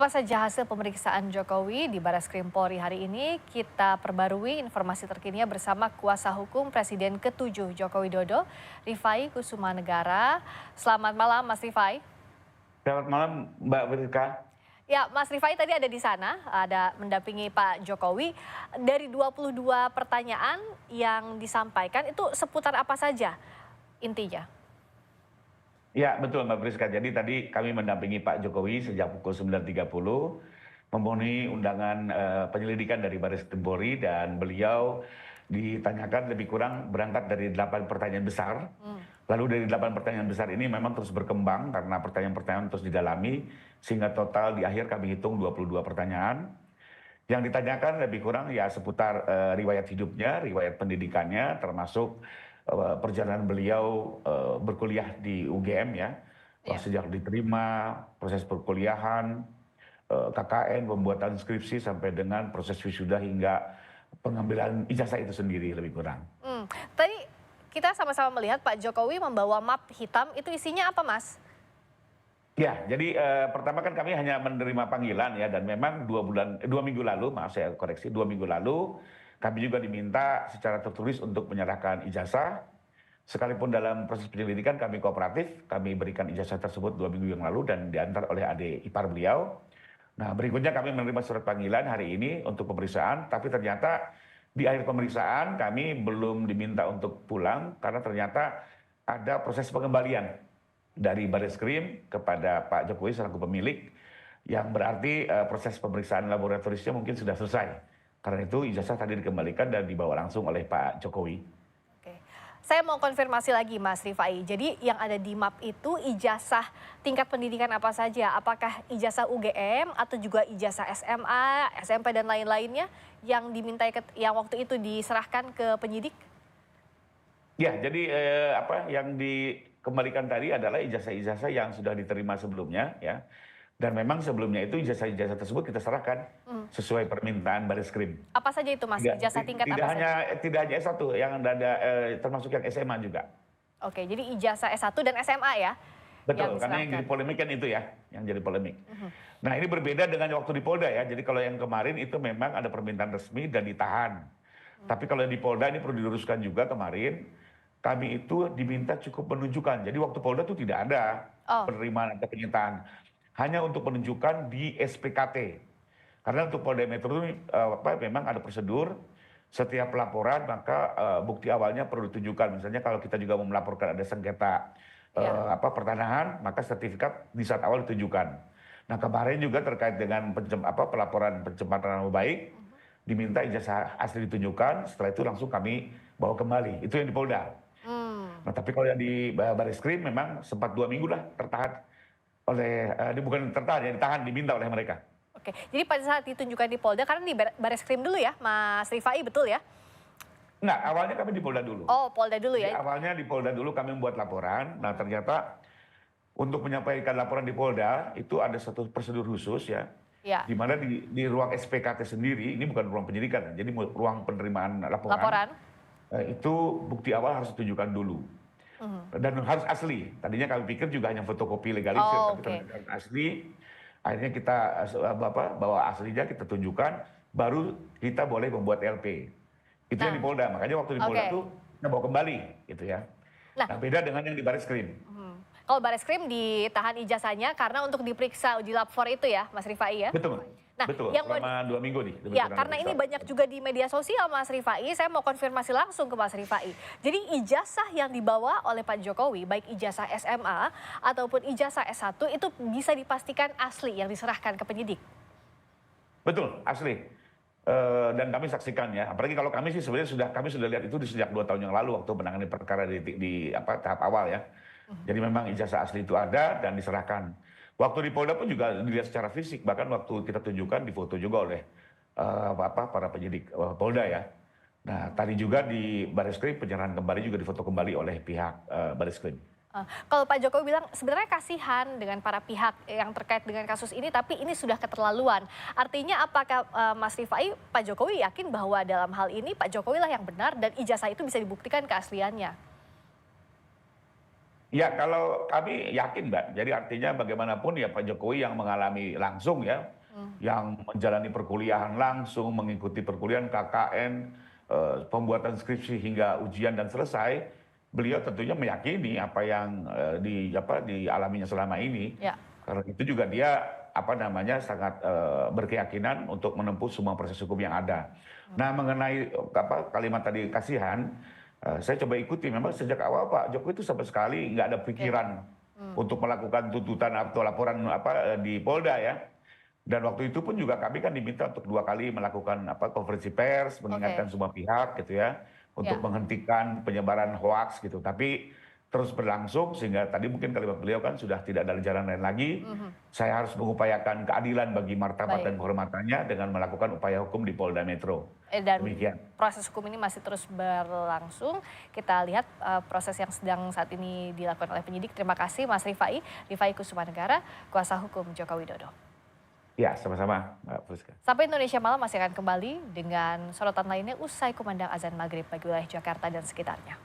Apa saja hasil pemeriksaan Jokowi di Barreskrim Polri hari ini? Kita perbarui informasi terkininya bersama kuasa hukum Presiden ke-7 Joko Widodo, Rifai Kusumanegara. Selamat malam Mas Rifai. Selamat malam Mbak Berika. Ya, Mas Rifai tadi ada di sana, ada mendampingi Pak Jokowi. Dari 22 pertanyaan yang disampaikan itu seputar apa saja intinya? Ya betul Mbak Priska, jadi tadi kami mendampingi Pak Jokowi sejak pukul 9.30 memenuhi undangan penyelidikan dari Barreskrim Polri dan beliau ditanyakan lebih kurang berangkat dari 8 pertanyaan besar. Lalu dari 8 pertanyaan besar ini memang terus berkembang karena pertanyaan-pertanyaan terus didalami sehingga total di akhir kami hitung 22 pertanyaan. Yang ditanyakan lebih kurang ya seputar riwayat hidupnya, riwayat pendidikannya, termasuk perjalanan beliau berkuliah di UGM ya, Ya. sejak diterima, proses perkuliahan, KKN, pembuatan skripsi sampai dengan proses wisuda hingga pengambilan ijazah itu sendiri lebih kurang. Tadi kita sama-sama melihat Pak Jokowi membawa map hitam, itu isinya apa Mas? Ya, jadi pertama kan kami hanya menerima panggilan ya, dan memang 2 minggu lalu, maaf saya koreksi, 2 minggu lalu kami juga diminta secara tertulis untuk menyerahkan ijazah. Sekalipun dalam proses penyelidikan kami kooperatif, kami berikan ijazah tersebut 2 minggu yang lalu dan diantar oleh adik ipar beliau. Nah berikutnya kami menerima surat panggilan hari ini untuk pemeriksaan, tapi ternyata di akhir pemeriksaan kami belum diminta untuk pulang karena ternyata ada proses pengembalian dari Barreskrim kepada Pak Jokowi selaku pemilik, yang berarti proses pemeriksaan laboratorisnya mungkin sudah selesai. Karena itu ijazah tadi dikembalikan dan dibawa langsung oleh Pak Jokowi. Oke. Saya mau konfirmasi lagi Mas Rifai. Jadi yang ada di map itu ijazah tingkat pendidikan apa saja? Apakah ijazah UGM atau juga ijazah SMA, SMP dan lain-lainnya yang dimintai yang waktu itu diserahkan ke penyidik? Ya, jadi apa yang dikembalikan tadi adalah ijazah-ijazah yang sudah diterima sebelumnya ya. Dan memang sebelumnya itu ijazah-ijazah tersebut kita serahkan sesuai permintaan Barreskrim. Apa saja itu Mas? Ijazah tingkat apa saja? Tidak hanya S1, yang ada termasuk yang SMA juga. Oke, jadi ijazah S1 dan SMA ya yang Betul, karena yang diserahkan. jadi polemik kan itu ya, yang jadi polemik. Nah ini berbeda dengan waktu di Polda ya, jadi kalau yang kemarin itu memang ada permintaan resmi dan ditahan. Tapi kalau yang di Polda ini perlu diluruskan juga kemarin, kami itu diminta cukup menunjukkan. Jadi waktu Polda itu tidak ada Oh, penerimaan atau penyitaan, hanya untuk menunjukkan di SPKT. Karena untuk Polda Metro ini memang ada prosedur, setiap pelaporan maka bukti awalnya perlu ditunjukkan. Misalnya kalau kita juga mau melaporkan ada sengketa ya. pertanahan, maka sertifikat di saat awal ditunjukkan. Nah kemarin juga terkait dengan pelaporan pencemaran nama baik, diminta ijazah asli ditunjukkan, setelah itu langsung kami bawa kembali. Itu yang di Polda. Nah tapi kalau yang di Barreskrim memang sempat 2 minggu lah tertahan oleh, bukan tertahan ya, ditahan, diminta oleh mereka. Oke, jadi pada saat ditunjukkan di Polda, karena di Barreskrim dulu ya, Mas Rifai, betul ya? Enggak, awalnya kami di Polda dulu. Oh, Polda dulu Jadi ya? awalnya di Polda dulu kami membuat laporan. Nah ternyata untuk menyampaikan laporan di Polda itu ada satu prosedur khusus ya, Ya, di mana di ruang SPKT sendiri, ini bukan ruang penyidikan, jadi ruang penerimaan laporan, laporan. itu bukti awal harus ditunjukkan dulu. Dan harus asli. Tadinya kami pikir juga hanya fotokopi legalisir, Oh, tapi oke. ternyata harus asli. Akhirnya kita bawa aslinya, kita tunjukkan, baru kita boleh membuat LP. Itu yang Nah, di Polda, makanya waktu di Polda oke. tuh kita bawa kembali gitu ya. Nah, Nah beda dengan yang di Barreskrim. kalau Barreskrim ditahan ijazahnya karena untuk diperiksa uji lab 4 itu ya, Mas Rifai ya? Betul, Nah, betul, yang mau selama 2 minggu nih. lebih ya, kurang karena ini diperiksa. banyak juga di media sosial Mas Rifai, saya mau konfirmasi langsung ke Mas Rifai. Jadi ijazah yang dibawa oleh Pak Jokowi, baik ijazah SMA ataupun ijazah S1 itu bisa dipastikan asli yang diserahkan ke penyidik. Betul, asli. Dan kami saksikan ya, apalagi kalau kami sih sebenarnya kami sudah lihat itu di sejak 2 tahun yang lalu waktu menangani perkara di tahap awal ya. Jadi memang ijazah asli itu ada dan diserahkan. Waktu di Polda pun juga dilihat secara fisik, bahkan waktu kita tunjukkan difoto juga oleh para penyidik Polda ya. Nah tadi juga di Barreskrim penyerahan kembali juga difoto kembali oleh pihak Barreskrim. Kalau Pak Jokowi bilang sebenarnya kasihan dengan para pihak yang terkait dengan kasus ini, tapi ini sudah keterlaluan. Artinya apakah Mas Rifai, Pak Jokowi yakin bahwa dalam hal ini Pak Jokowi lah yang benar dan ijazah itu bisa dibuktikan keasliannya? Ya, kalau kami yakin, Mbak. Jadi artinya bagaimanapun ya Pak Jokowi yang mengalami langsung ya, yang menjalani perkuliahan langsung, mengikuti perkuliahan KKN, pembuatan skripsi hingga ujian dan selesai, beliau tentunya meyakini apa yang dialaminya selama ini. Ya, Karena itu juga dia apa namanya sangat berkeyakinan untuk menempuh semua proses hukum yang ada. Nah, mengenai kalimat tadi kasihan, saya coba ikuti memang sejak awal Pak Jokowi itu sama sekali nggak ada oke. pikiran untuk melakukan tuntutan atau laporan di Polda ya. Dan waktu itu pun juga kami kan diminta untuk 2 kali melakukan konferensi pers, Oke, mengingatkan semua pihak gitu ya, untuk ya. menghentikan penyebaran hoaks gitu. Tapi terus berlangsung sehingga tadi mungkin kalimat beliau kan sudah tidak ada jalan lain lagi. Mhm. Saya harus mengupayakan keadilan bagi martabat Baik. dan kehormatannya dengan melakukan upaya hukum di Polda Metro. Dan Demikian. proses hukum ini masih terus berlangsung. Kita lihat proses yang sedang saat ini dilakukan oleh penyidik. Terima kasih Mas Rifai, Rifai Kusumanegara, kuasa hukum Joko Widodo. Ya, sama-sama, Mbak Friska. Sampai Indonesia Malam masih akan kembali dengan sorotan lainnya usai kumandang azan maghrib bagi wilayah Jakarta dan sekitarnya.